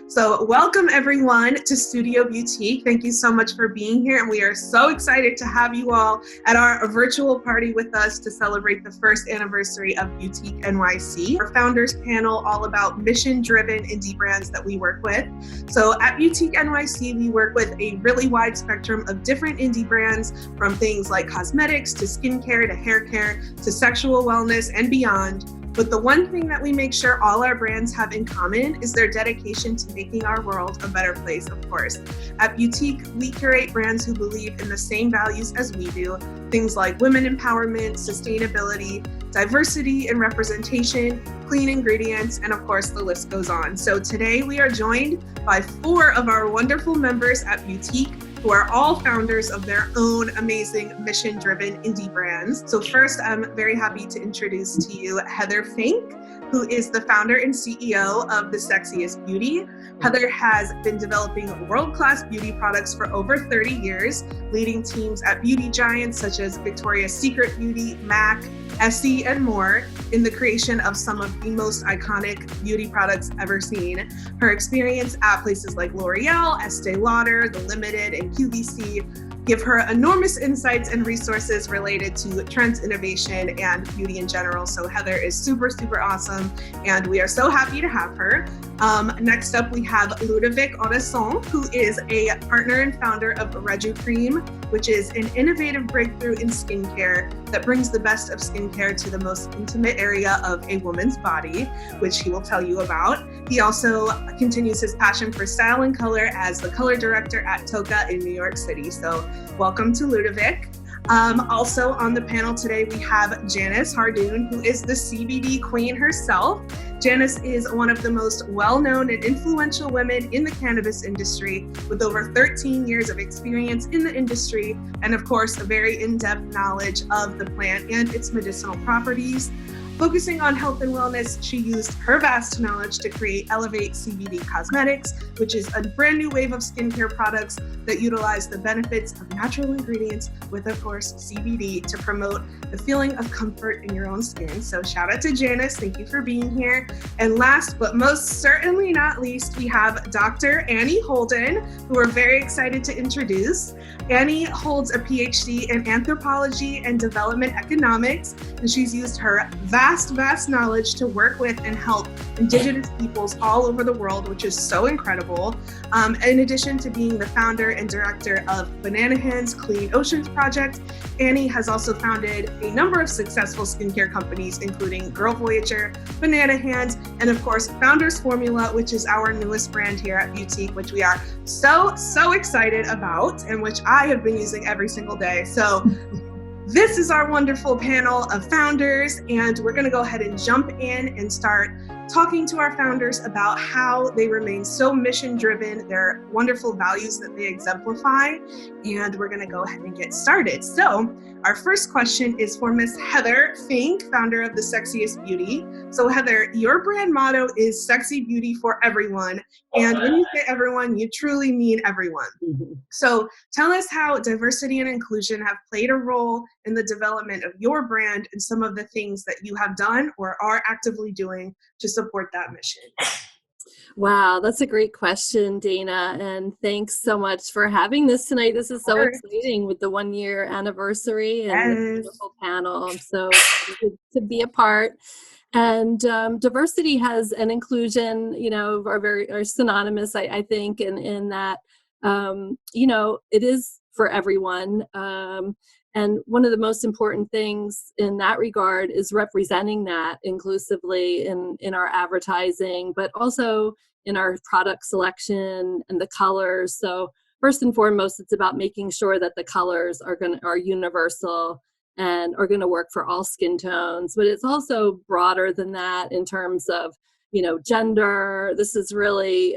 So welcome everyone to Studio Beautyque. Thank you so much for being here, and we are so excited to have you all at our virtual party with us to celebrate the first anniversary of Beautyque NYC, our founders panel all about mission-driven indie brands that we work with. So at Beautyque NYC, we work with a really wide spectrum of different indie brands, from things like cosmetics to skincare to hair care to sexual wellness and beyond. But the one thing that we make sure all our brands have in common is their dedication to making our world a better place, of course. At Beautyque, we curate brands who believe in the same values as we do, things like women empowerment, sustainability, diversity and representation, clean ingredients, and of course the list goes on. So today we are joined by 4 of our wonderful members at Beautyque, who are all founders of their own amazing mission-driven indie brands. So first, I'm very happy to introduce to you Heather Fink, who is the founder and CEO of the Sexiest Beauty. Heather has been developing world-class beauty products for over 30 years, leading teams at beauty giants such as Victoria's Secret Beauty, MAC, Essie, and more in the creation of some of the most iconic beauty products ever seen. Her experience at places like L'Oreal, Esteé Lauder, The Limited, and QVC give her enormous insights and resources related to trends, innovation, and beauty in general. So Heather is super, super awesome, and we are so happy to have her. Next up, we have Ludovic Audesson, who is a partner and founder of Rejucream, which is an innovative breakthrough in skincare that brings the best of skincare to the most intimate area of a woman's body, which he will tell you about. He also continues his passion for style and color as the color director at Toka in New York City. So welcome to Ludovic. Also on the panel today, we have Janice Hardoon, who is the CBD queen herself. Janice is one of the most well-known and influential women in the cannabis industry, with over 13 years of experience in the industry, and of course, a very in-depth knowledge of the plant and its medicinal properties. Focusing on health and wellness, she used her vast knowledge to create Elevate Cbd Cosmetics, which is a brand new wave of skincare products that utilize the benefits of natural ingredients with, of course, CBD to promote the feeling of comfort in your own skin. So shout out to Janice, thank you for being here. And last but most certainly not least, we have Dr. Annie Holden, who we're very excited to introduce. Annie holds a PhD in anthropology and development economics, and she's used her vast knowledge to work with and help Indigenous peoples all over the world, which is so incredible. In addition to being the founder and director of Banana Hands Clean Oceans Project, Annie has also founded a number of successful skincare companies, including Girl Voyager, Banana Hands, and of course, Founders Formula, which is our newest brand here at Beautyque, which we are so excited about, and which I have been using every single day. So this is our wonderful panel of founders, and we're gonna go ahead and jump in and start talking to our founders about how they remain so mission-driven, their wonderful values that they exemplify, and we're gonna go ahead and get started. So our first question is for Miss Heather Fink, founder of the Sexiest Beauty. So Heather, your brand motto is Sexy Beauty for Everyone, and when you say everyone, you truly mean everyone. So tell us how diversity and inclusion have played a role in the development of your brand and some of the things that you have done or are actively doing to support that mission. Wow, that's a great question, Dana, and thanks so much for having this tonight. This is so exciting with the 1-year anniversary and the beautiful panel. I'm so excited to be a part. And diversity has and inclusion, are synonymous, I think, in that, it is for everyone. And one of the most important things in that regard is representing that inclusively in our advertising, but also in our product selection and the colors. So first and foremost, it's about making sure that the colors are universal and are going to work for all skin tones. But it's also broader than that in terms of gender. This is really,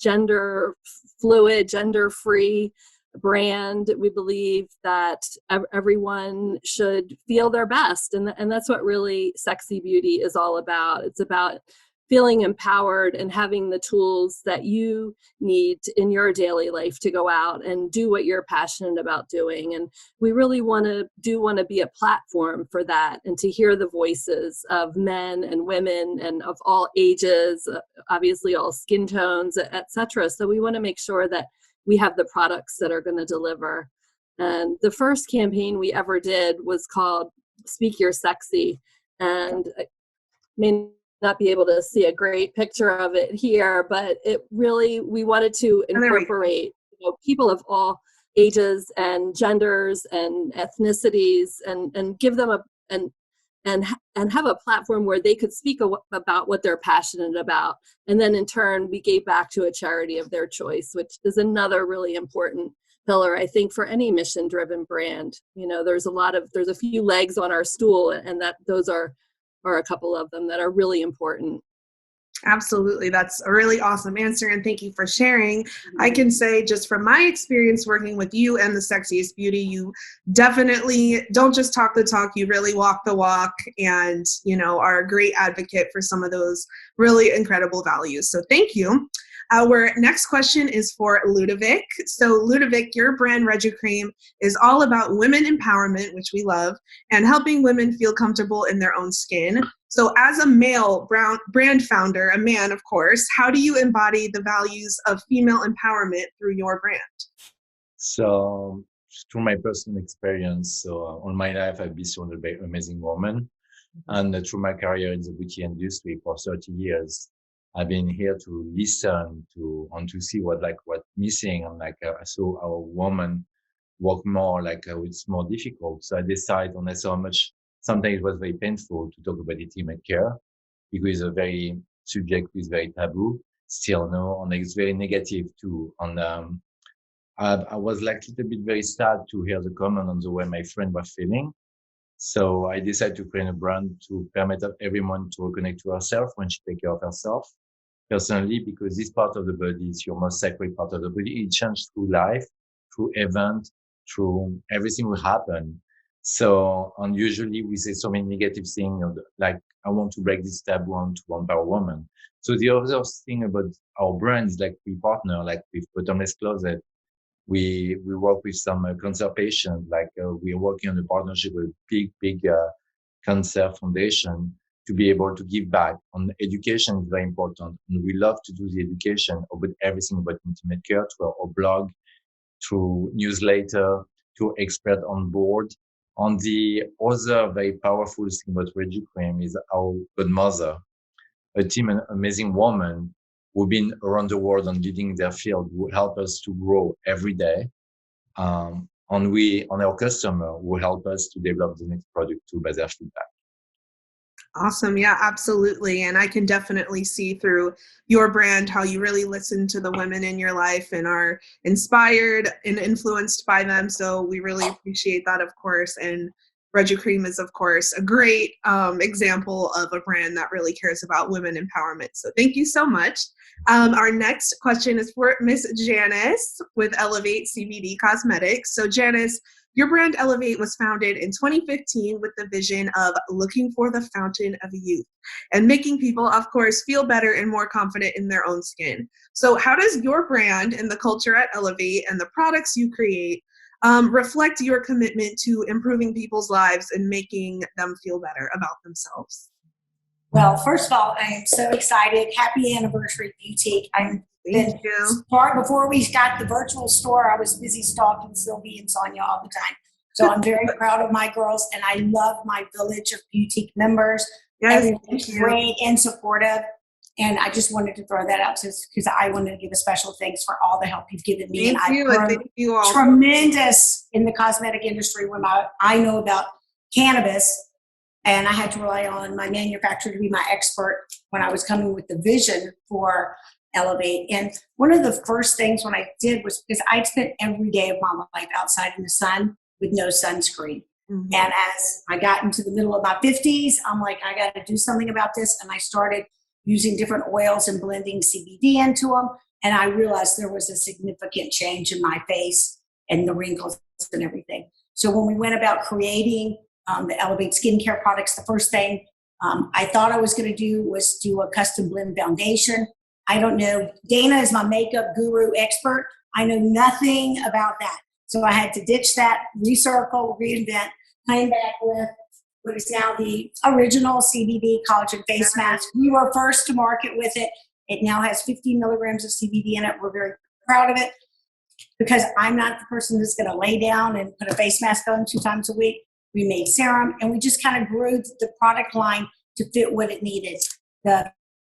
gender fluid, gender free brand. We believe that everyone should feel their best, and that's what really Sexy Beauty is all about. It's about feeling empowered and having the tools that you need in your daily life to go out and do what you're passionate about doing. And we really want to be a platform for that, and to hear the voices of men and women and of all ages, obviously all skin tones, etc. So we want to make sure that we have the products that are going to deliver. And the first campaign we ever did was called Speak Your Sexy. And I may not be able to see a great picture of it here, but it really, we wanted to incorporate people of all ages and genders and ethnicities, and give them and have a platform where they could speak about what they're passionate about. And then in turn, we gave back to a charity of their choice, which is another really important pillar, I think, for any mission-driven brand. There's a few legs on our stool, and those are a couple of them that are really important. Absolutely. That's a really awesome answer, and thank you for sharing. I can say, just from my experience working with you and the Sexiest Beauty, you definitely don't just talk the talk, you really walk the walk, and are a great advocate for some of those really incredible values. So thank you. Our next question is for Ludovic. So Ludovic, your brand Rejucream is all about women empowerment, which we love, and helping women feel comfortable in their own skin. So as a male brand founder, a man, of course, how do you embody the values of female empowerment through your brand? So through my personal experience, all my life, I've been surrounded by amazing women. And through my career in the beauty industry for 30 years, I've been here to listen and to see what's missing, and I saw our woman work more it's more difficult. So I decided, and I saw how much sometimes it was very painful to talk about intimate care, because it's a very subject is very taboo still, no, and it's very negative too. And I was a little bit very sad to hear the comment on the way my friend was feeling. So I decided to create a brand to permit everyone to reconnect to herself when she takes care of herself personally, because this part of the body is your most sacred part of the body. It changes through life, through event, through everything will happen. So, and usually we say so many negative things, like, I want to break this taboo and to empower women. So the other thing about our brand is we partner, with Bottomless Closet. We work with some conservation, we are working on a partnership with big cancer foundation to be able to give back. On education is very important, and we love to do the education about everything about intimate care through our blog, through newsletter, to expert on board. On the other very powerful thing about Rejucream is our godmother, a team, an amazing woman who've been around the world and leading their field, who help us to grow every day. And our customer will help us to develop the next product too by their feedback. Awesome. Yeah, absolutely. And I can definitely see through your brand how you really listen to the women in your life and are inspired and influenced by them. So we really appreciate that, of course. And Rejucream is, of course, a great example of a brand that really cares about women empowerment. So thank you so much. Our next question is for Miss Janice with Elevate Cbd Cosmetics. So Janice, your brand Elevate was founded in 2015 with the vision of looking for the fountain of youth and making people, of course, feel better and more confident in their own skin. So how does your brand and the culture at Elevate and the products you create reflect your commitment to improving people's lives and making them feel better about themselves? Well, first of all, I am so excited. Happy anniversary, Beautyque. Thank you. Before we got the virtual store, I was busy stalking Sylvie and Sonia all the time. So I'm very proud of my girls, and I love my village of Beautyque members. Yes, everyone's great and supportive. And I just wanted to throw that out because I wanted to give a special thanks for all the help you've given me. Thank you, and thank you all. Tremendous in the cosmetic industry when I know about cannabis. And I had to rely on my manufacturer to be my expert when I was coming with the vision for Elevate. And one of the first things when I did was because I'd spent every day of my life outside in the sun with no sunscreen. Mm-hmm. And as I got into the middle of my 50s, I'm like, I got to do something about this. And I started using different oils and blending CBD into them. And I realized there was a significant change in my face and the wrinkles and everything. So when we went about creating the Elevate skincare products, the first thing I thought I was going to do a custom blend foundation. I don't know. Dana is my makeup guru expert. I know nothing about that. So I had to ditch that, recircle, reinvent, came back with what is now the original CBD collagen face mask. We were first to market with it. It now has 50 milligrams of CBD in it. We're very proud of it because I'm not the person that's going to lay down and put a face mask on 2 times a week. We made serum, and we just kind of grew the product line to fit what it needed. The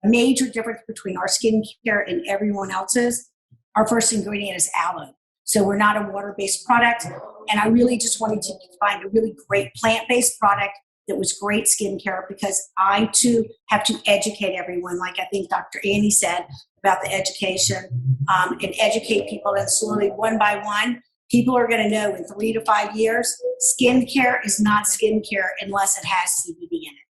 major difference between our skincare and everyone else's, our first ingredient is aloe. So we're not a water-based product, and I really just wanted to find a really great plant-based product that was great skincare because I, too, have to educate everyone, like I think Dr. Annie said about the education, and educate people, and slowly, one by one, people are going to know in 3 to 5 years, skincare is not skincare unless it has CBD in it.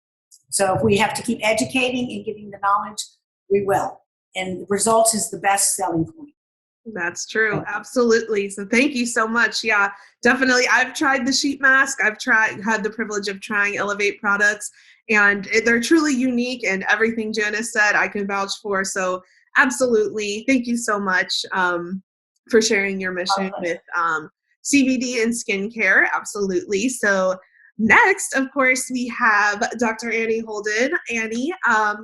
So if we have to keep educating and giving the knowledge, we will. And the results is the best selling point. That's true. Absolutely. So thank you so much. Yeah, definitely. I've tried the sheet mask. I've had the privilege of trying Elevate products, and they're truly unique, and everything Janice said, I can vouch for. So absolutely. Thank you so much for sharing your mission with CBD and skincare. Absolutely. So next, of course, we have Dr. Annie Holden. Annie,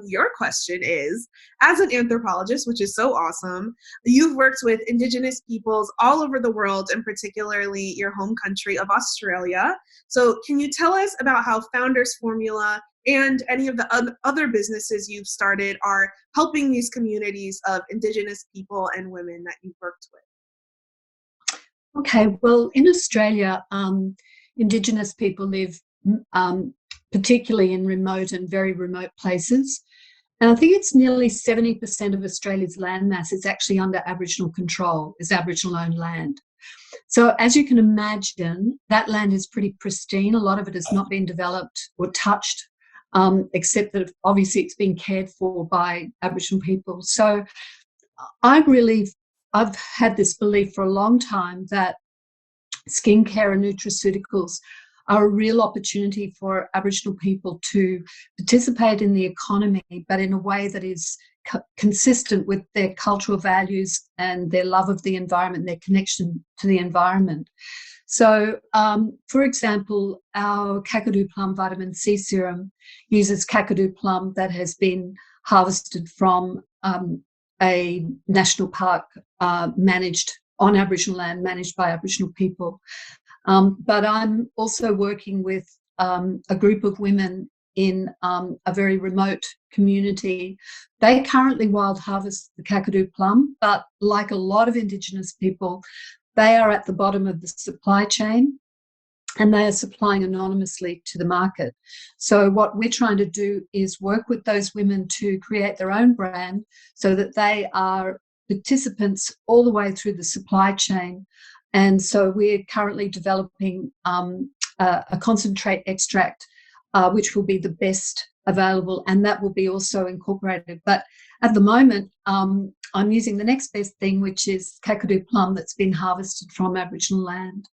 your question is, as an anthropologist, which is so awesome, you've worked with Indigenous peoples all over the world, and particularly your home country of Australia. So can you tell us about how Founders Formula and any of the other businesses you've started are helping these communities of Indigenous people and women that you've worked with? Okay, well, in Australia, Indigenous people live particularly in remote and very remote places. And I think it's nearly 70% of Australia's landmass is actually under Aboriginal control, is Aboriginal-owned land. So as you can imagine, that land is pretty pristine. A lot of it has not been developed or touched, except that obviously it's been cared for by Aboriginal people. So I've had this belief for a long time that skincare and nutraceuticals are a real opportunity for Aboriginal people to participate in the economy, but in a way that is consistent with their cultural values and their love of the environment, their connection to the environment. So, for example, our Kakadu plum vitamin C serum uses Kakadu plum that has been harvested from a national park managed on Aboriginal land, managed by Aboriginal people. But I'm also working with a group of women in a very remote community. They currently wild harvest the Kakadu plum, but like a lot of Indigenous people, they are at the bottom of the supply chain and they are supplying anonymously to the market. So what we're trying to do is work with those women to create their own brand so that they are participants all the way through the supply chain. And so we're currently developing a concentrate extract, which will be the best available, and that will be also incorporated. But at the moment, I'm using the next best thing, which is Kakadu plum that's been harvested from Aboriginal land.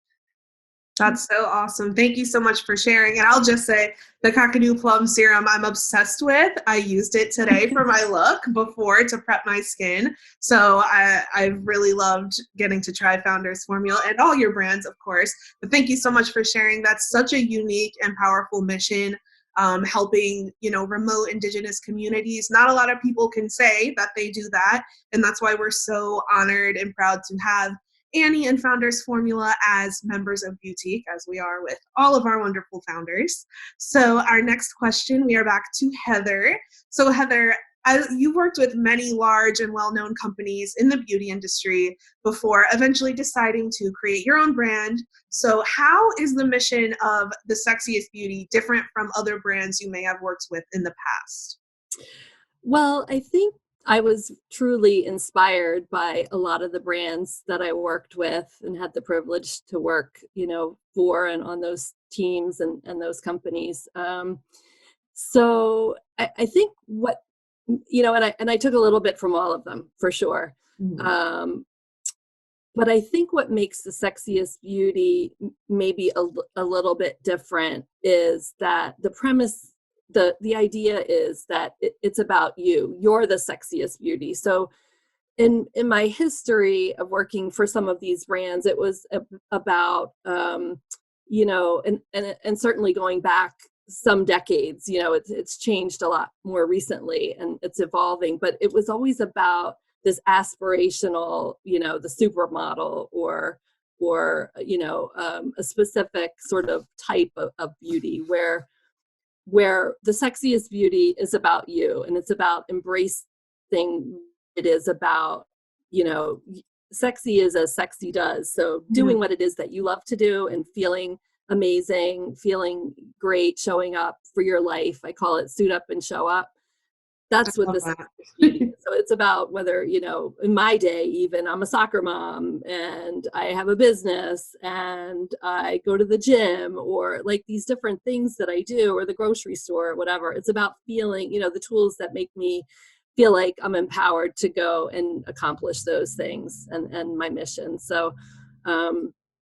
That's so awesome. Thank you so much for sharing. And I'll just say the Kakadu plum serum I'm obsessed with. I used it today for my look before to prep my skin. So I've really loved getting to try Founders Formula and all your brands, of course. But thank you so much for sharing. That's such a unique and powerful mission, helping, remote Indigenous communities. Not a lot of people can say that they do that. And that's why we're so honored and proud to have Annie and Founders Formula as members of Beautyque, as we are with all of our wonderful founders. So our next question, we are back to Heather. So Heather, you worked with many large and well-known companies in the beauty industry before eventually deciding to create your own brand. So how is the mission of the Sexiest Beauty different from other brands you may have worked with in the past? Well, I think I was truly inspired by a lot of the brands that I worked with and had the privilege to work, for and on those teams and those companies. So I think what, and I took a little bit from all of them for sure. Mm-hmm. But I think what makes the Sexiest Beauty maybe a little bit different is that the premise the idea is that it's about you. You're the sexiest beauty. So in my history of working for some of these brands, it was about, you know, and certainly going back some decades, you know, it's changed a lot more recently and it's evolving, but it was always about this aspirational, you know, the supermodel or you know, a specific sort of type of beauty where the sexiest beauty is about you, and it's about embracing. It is about, you know, sexy is as sexy does. So doing what it is that you love to do and feeling amazing, feeling great, showing up for your life. I call it suit up and show up. That's what this is. So it's about whether, you know, in my day, even I'm a soccer mom and I have a business and I go to the gym or like these different things that I do, or the grocery store or whatever. It's about feeling, you know, the tools that make me feel like I'm empowered to go and accomplish those things and my mission. So,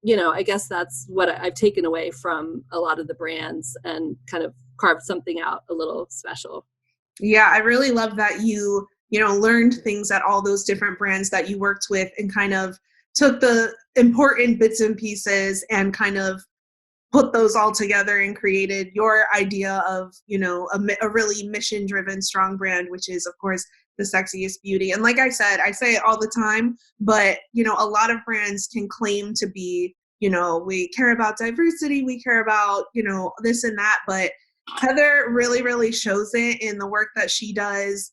you know, I guess that's what I've taken away from a lot of the brands and kind of carved something out a little special. Yeah, I really love that you know, learned things at all those different brands that you worked with and kind of took the important bits and pieces and kind of put those all together and created your idea of, you know, a really mission-driven, strong brand, which is, of course, the Sexiest Beauty. And like I said, I say it all the time, but, you know, a lot of brands can claim to be, you know, we care about diversity, we care about, you know, this and that, but Heather really, really shows it in the work that she does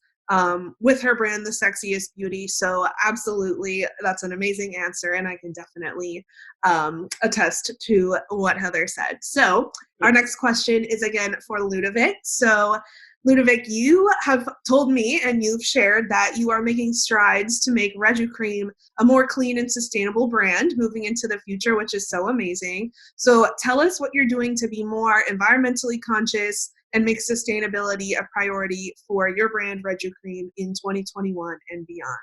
with her brand, The Sexiest Beauty. So absolutely, that's an amazing answer. And I can definitely attest to what Heather said. So our next question is again for Ludovic. So Ludovic, you have told me and you've shared that you are making strides to make Rejucream a more clean and sustainable brand moving into the future, which is so amazing. So tell us what you're doing to be more environmentally conscious and make sustainability a priority for your brand Rejucream in 2021 and beyond.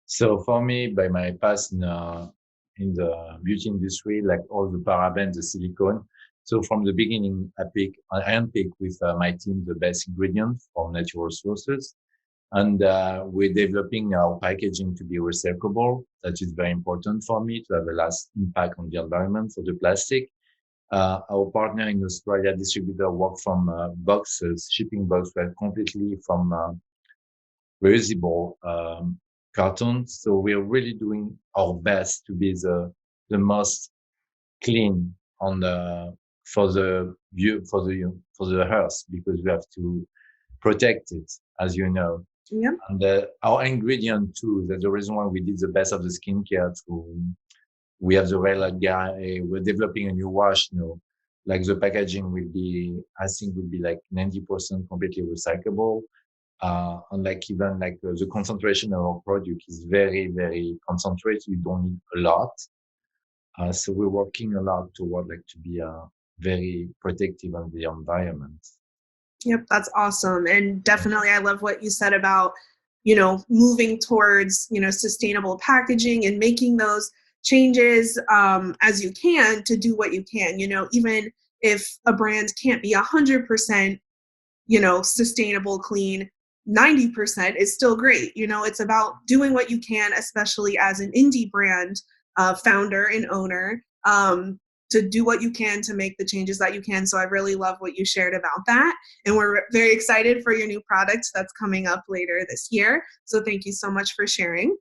So for me, by my past in the beauty industry, like all the parabens, the silicone. So from the beginning, I handpick with my team the best ingredients from natural sources. And we're developing our packaging to be recyclable. That is very important for me to have a last impact on the environment for the plastic. Our partner in Australia, distributor, work from boxes, shipping boxes were completely from reusable cartons. So we're really doing our best to be the most clean on the for the earth, because we have to protect it, as you know. Yeah. And our ingredient too, that's the reason why we did the best of the skincare too. We have the right guy. We're developing a new wash now. Like the packaging will be, I think, will be like 90% completely recyclable. And like even like the concentration of our product is very, very concentrated. You don't need a lot. So we're working a lot toward like to be very protective of the environment. Yep, that's awesome. And definitely I love what you said about, you know, moving towards, you know, sustainable packaging and making those changes as you can to do what you can. You know, even if a brand can't be 100%, you know, sustainable, clean, 90% is still great. You know, it's about doing what you can, especially as an indie brand founder and owner, to do what you can to make the changes that you can. So I really love what you shared about that. And we're very excited for your new product that's coming up later this year. So thank you so much for sharing.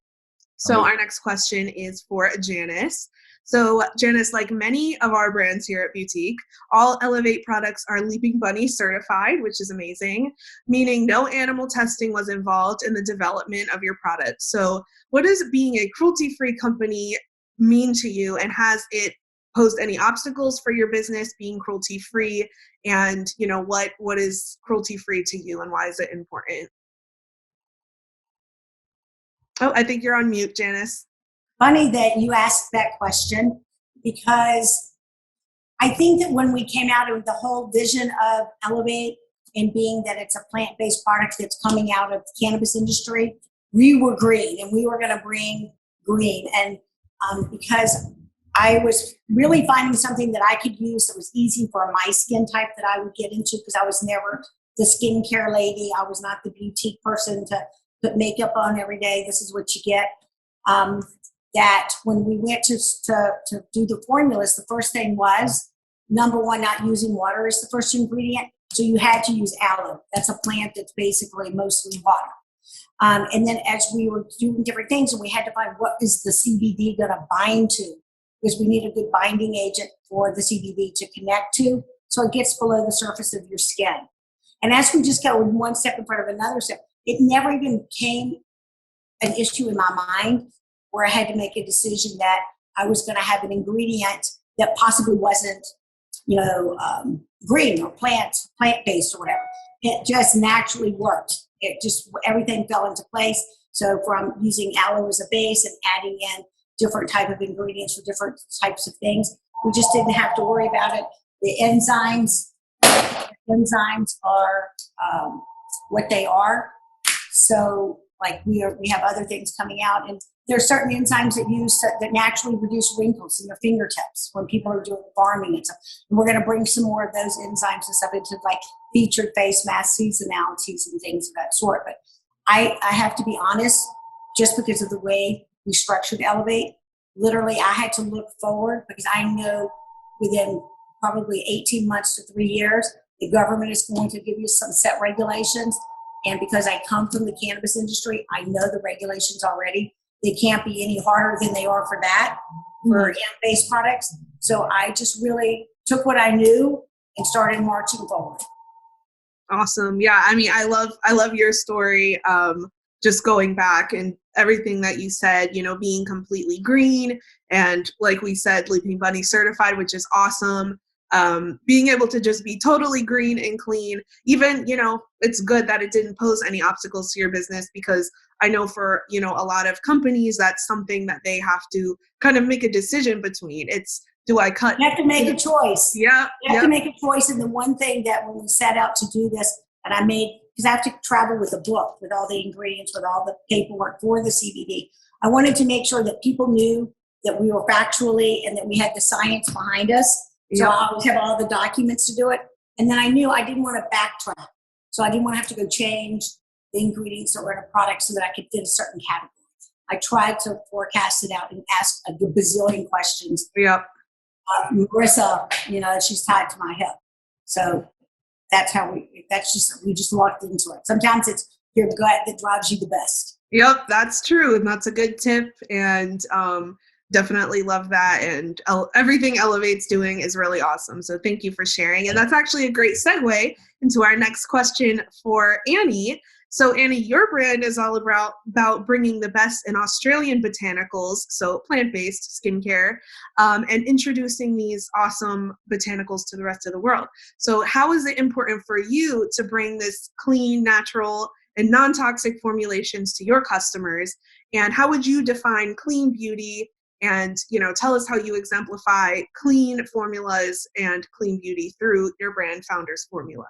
So our next question is for Janice. So Janice, like many of our brands here at Beautyque, all Elevate products are Leaping Bunny certified, which is amazing, meaning no animal testing was involved in the development of your product. So what does being a cruelty-free company mean to you, and has it posed any obstacles for your business being cruelty-free? And, you know, what is cruelty-free to you and why is it important? Oh, I think you're on mute, Janice. Funny that you asked that question, because I think that when we came out with the whole vision of Elevate and being that it's a plant-based product that's coming out of the cannabis industry, we were green and we were going to bring green. And because I was really finding something that I could use that was easy for my skin type that I would get into, because I was never the skincare lady. I was not the Beautyque person to put makeup on every day. This is what you get. That when we went to do the formulas, the first thing was, number one, not using water is the first ingredient. So you had to use aloe. That's a plant that's basically mostly water. And then as we were doing different things, and we had to find what is the CBD going to bind to, because we need a good binding agent for the CBD to connect to, so it gets below the surface of your skin. And as we just go one step in front of another step, it never even became an issue in my mind where I had to make a decision that I was going to have an ingredient that possibly wasn't, green or plant-based or whatever. It just naturally worked. It just, everything fell into place. So from using aloe as a base and adding in different type of ingredients for different types of things, we just didn't have to worry about it. The enzymes are what they are. So like we have other things coming out, and there are certain enzymes that naturally reduce wrinkles in your fingertips when people are doing farming and stuff. And we're going to bring some more of those enzymes and stuff into like featured face mask seasonalities and things of that sort. But I have to be honest, just because of the way we structured Elevate, literally I had to look forward, because I know within probably 18 months to 3 years, the government is going to give you some set regulations. And because I come from the cannabis industry, I know the regulations already. They can't be any harder than they are for that, for hemp-based products. So I just really took what I knew and started marching forward. Awesome. Yeah. I mean, I love your story. Just going back and everything that you said, being completely green and, like we said, Leaping Bunny certified, which is awesome. Being able to just be totally green and clean, even, it's good that it didn't pose any obstacles to your business, because I know for, a lot of companies, that's something that they have to kind of make a decision between. It's, do I cut? You have to make a choice. Yeah. You have to make a choice. And the one thing that when we set out to do this, and I made, because I have to travel with a book, with all the ingredients, with all the paperwork for the CBD, I wanted to make sure that people knew that we were factually and that we had the science behind us. So I always have all the documents to do it. And then I knew I didn't want to backtrack. So I didn't want to have to go change the ingredients that were in a product so that I could fit a certain category. I tried to forecast it out and ask a bazillion questions. Yep. Marissa, she's tied to my hip. So that's how we just locked into it. Sometimes it's your gut that drives you the best. Yep, that's true. And that's a good tip. And definitely love that. And everything Elevate's doing is really awesome. So thank you for sharing. And that's actually a great segue into our next question for Annie. So Annie, your brand is all about bringing the best in Australian botanicals, so plant-based skincare, and introducing these awesome botanicals to the rest of the world. So how is it important for you to bring this clean, natural, and non-toxic formulations to your customers? And how would you define clean beauty? And, tell us how you exemplify clean formulas and clean beauty through your brand Founders Formula.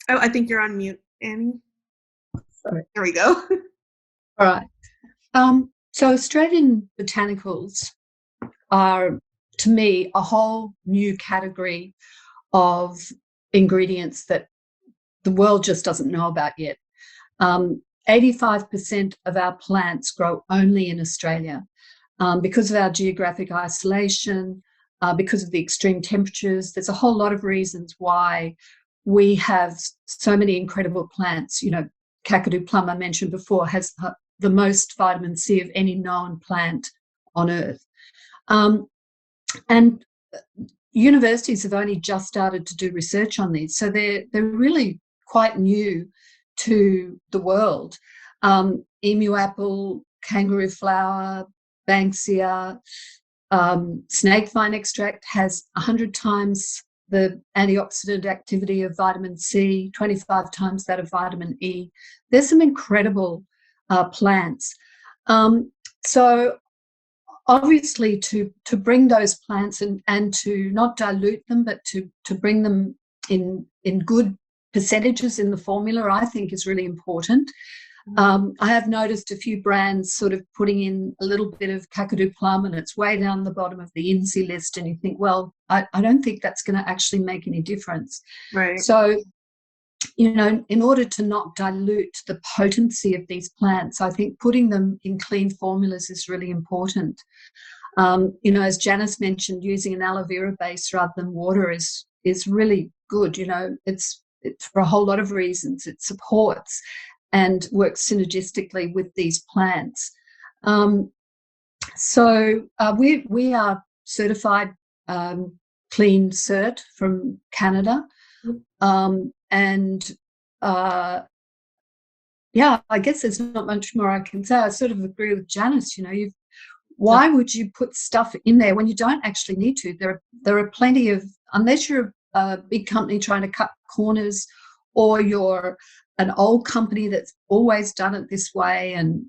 Oh, I think you're on mute, Annie. Sorry. There we go. All right. So Australian botanicals are, to me, a whole new category of ingredients that the world just doesn't know about yet. 85% of our plants grow only in Australia because of our geographic isolation, because of the extreme temperatures. There's a whole lot of reasons why we have so many incredible plants. Kakadu plum, I mentioned before, has the most vitamin C of any known plant on Earth. And universities have only just started to do research on these, so they're really quite new to the world. Emu apple, kangaroo flower, banksia, snake vine extract has 100 times the antioxidant activity of vitamin C, 25 times that of vitamin E. There's some incredible plants. So obviously to bring those plants and to not dilute them, but to bring them in good percentages in the formula, I think is really important. I have noticed a few brands sort of putting in a little bit of Kakadu plum, and it's way down the bottom of the INSEE list, and you think, well, I don't think that's going to actually make any difference. Right. So, you know, in order to not dilute the potency of these plants, I think putting them in clean formulas is really important. You know, as Janice mentioned, using an aloe vera base rather than water is really good. You know, it's for a whole lot of reasons. It supports and works synergistically with these plants. So we are certified clean cert from Canada. Yeah, I guess there's not much more I can say. I sort of agree with Janice. You know, why would you put stuff in there when you don't actually need to? There are plenty of, unless you're a big company trying to cut corners, or you're an old company that's always done it this way and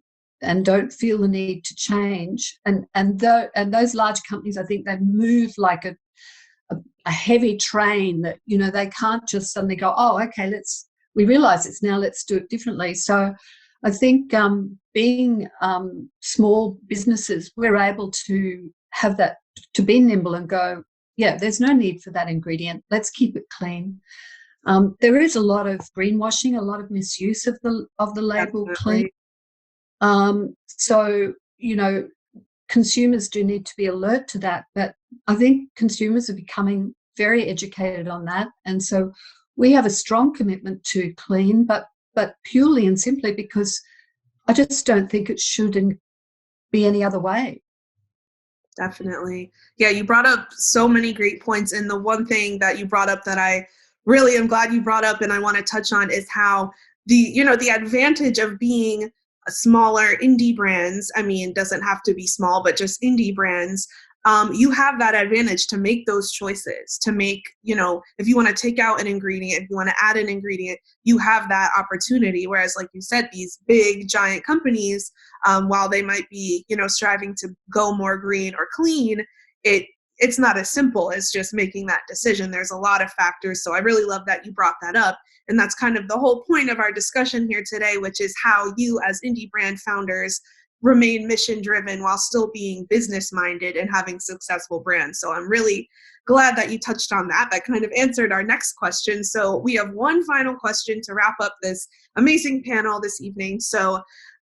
don't feel the need to change. And those large companies, I think they move like a heavy train that, you know, they can't just suddenly go, oh, okay, we realize it's now, let's do it differently. So I think being small businesses, we're able to have that, to be nimble and go, yeah, there's no need for that ingredient. Let's keep it clean. There is a lot of greenwashing, a lot of misuse of the label clean. So, you know, consumers do need to be alert to that. But I think consumers are becoming very educated on that. And so we have a strong commitment to clean, but purely and simply because I just don't think it should be any other way. Definitely. Yeah, you brought up so many great points. And the one thing that you brought up that I really am glad you brought up and I want to touch on is how the advantage of being smaller indie brands, I mean, doesn't have to be small, but just indie brands, you have that advantage to make those choices, to make, you know, if you want to take out an ingredient, if you want to add an ingredient, you have that opportunity. Whereas, like you said, these big giant companies, while they might be, you know, striving to go more green or clean, it's not as simple as just making that decision. There's a lot of factors. So I really love that you brought that up. And that's kind of the whole point of our discussion here today, which is how you as indie brand founders remain mission driven while still being business minded and having successful brands. So I'm really glad that you touched on that. That kind of answered our next question. So we have one final question to wrap up this amazing panel this evening. So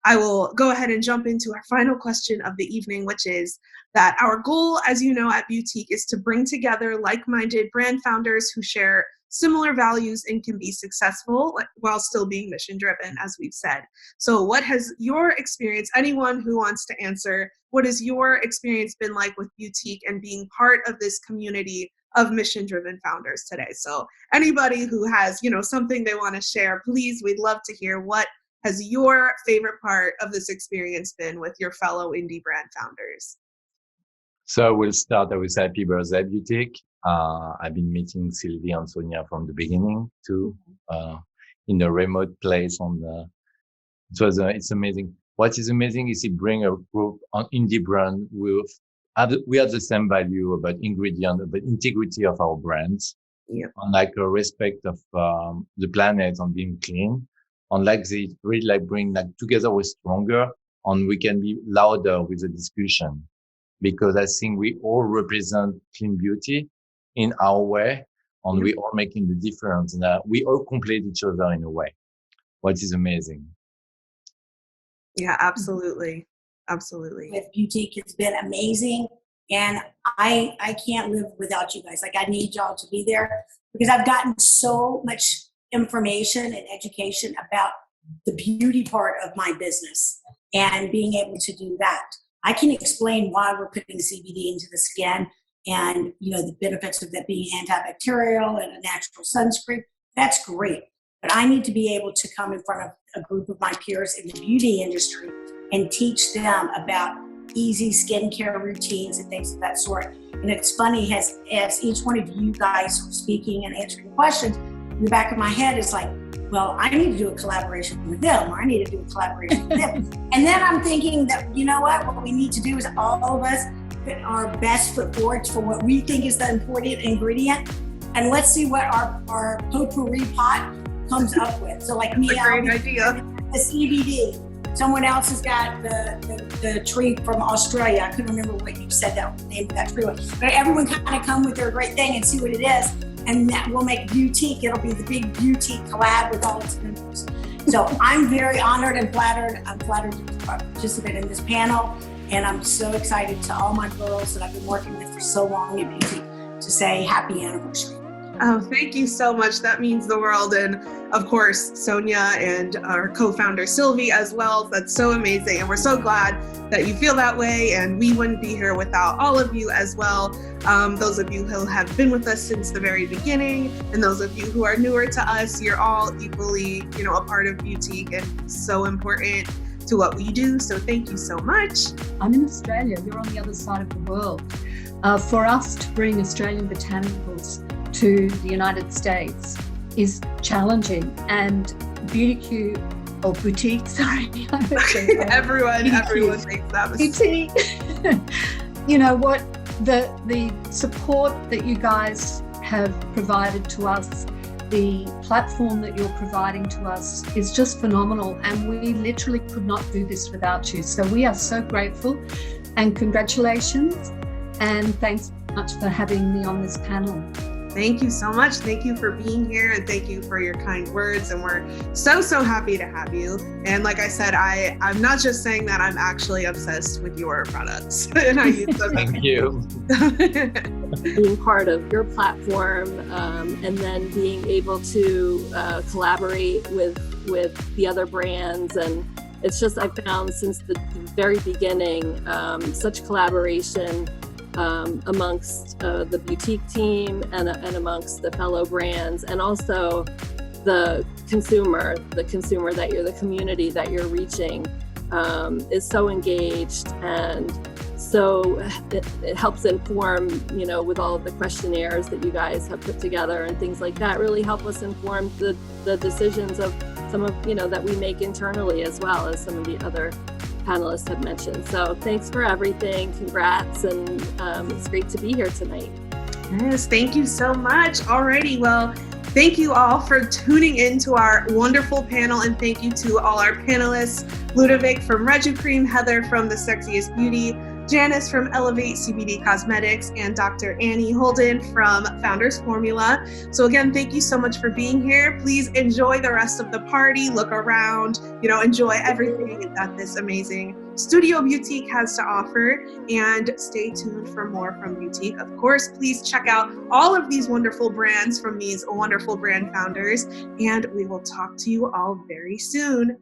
I will go ahead and jump into our final question of the evening, which is that our goal, as you know, at Beautyque is to bring together like-minded brand founders who share similar values and can be successful while still being mission-driven, as we've said. So what has your experience, anyone who wants to answer, what has your experience been like with Beautyque and being part of this community of mission-driven founders today? So anybody who has, you know, something they want to share, please, we'd love to hear what has your favorite part of this experience been with your fellow indie brand founders? So we'll start with Happy Birthday Beautyque. I've been meeting Sylvie and Sonia from the beginning too, in a remote place it's amazing. What is amazing is it bring a group on indie brand we have the same value about ingredient, about integrity of our brands, and like a respect of the planet and being clean. And like they really like bring like together we're stronger and we can be louder with the discussion, because I think we all represent clean beauty in our way, and we all making the difference, and we all complete each other in a way, which is amazing. Yeah, absolutely. Absolutely. With Beautyque, it's been amazing. And I can't live without you guys. Like, I need y'all to be there because I've gotten so much information and education about the beauty part of my business, and being able to do that. I can explain why we're putting CBD into the skin and, you know, the benefits of that being antibacterial and a natural sunscreen. That's great. But I need to be able to come in front of a group of my peers in the beauty industry and teach them about easy skincare routines and things of that sort. And it's funny, as each one of you guys were speaking and answering questions, in the back of my head is like, well, I need to do a collaboration with them, or I need to do a collaboration with them. And then I'm thinking that, you know what we need to do is all of us put our best foot forward for what we think is the important ingredient. And let's see what our potpourri pot comes up with. So like me, Great idea. the CBD. Someone else has got the tree from Australia. I couldn't remember what you said that name of that tree was. But everyone kind of come with their great thing and see what it is. And that will make Beautyque. It'll be the big Beautyque collab with all its members. So I'm very honored and flattered. I'm flattered to participate in this panel. And I'm so excited to all my girls that I've been working with for so long at Beautyque to say happy anniversary. Oh, thank you so much. That means the world. And of course, Sonia and our co-founder Sylvie as well. That's so amazing. And we're so glad that you feel that way. And we wouldn't be here without all of you as well. Those of you who have been with us since the very beginning, and those of you who are newer to us, you're all equally, a part of Beautyque and so important to what we do. So thank you so much. I'm in Australia. You're on the other side of the world. For us to bring Australian botanicals to the United States is challenging, and Beautyque, or Beautyque, sorry. everyone thinks that was Beautyque. You know what, the support that you guys have provided to us, the platform that you're providing to us is just phenomenal, and we literally could not do this without you. So we are so grateful, and congratulations, and thanks much for having me on this panel. Thank you so much. Thank you for being here, and thank you for your kind words. And we're so happy to have you. And like I said, I'm not just saying that, I'm actually obsessed with your products. And I use them. Thank you. Being part of your platform, and then being able to collaborate with the other brands. And it's just, I found since the very beginning, such collaboration amongst the Beautyque team and amongst the fellow brands, and also the consumer that you're, the community that you're reaching is so engaged, and so it helps inform, with all of the questionnaires that you guys have put together and things like that, really help us inform the decisions of some of, that we make internally, as well as some of the other panelists have mentioned. So thanks for everything. Congrats. And it's great to be here tonight. Yes, thank you so much. Alrighty, well, thank you all for tuning in to our wonderful panel, and thank you to all our panelists, Ludovic from Rejucream, Heather from the Sexiest Beauty, Janice from Elevate Cbd Cosmetics, and Dr. Annie Holden from Founders Formula. So again, thank you so much for being here. Please enjoy the rest of the party, look around, enjoy everything that this amazing Studio Beautyque has to offer, and stay tuned for more from Beautyque. Of course, please check out all of these wonderful brands from these wonderful brand founders, and we will talk to you all very soon.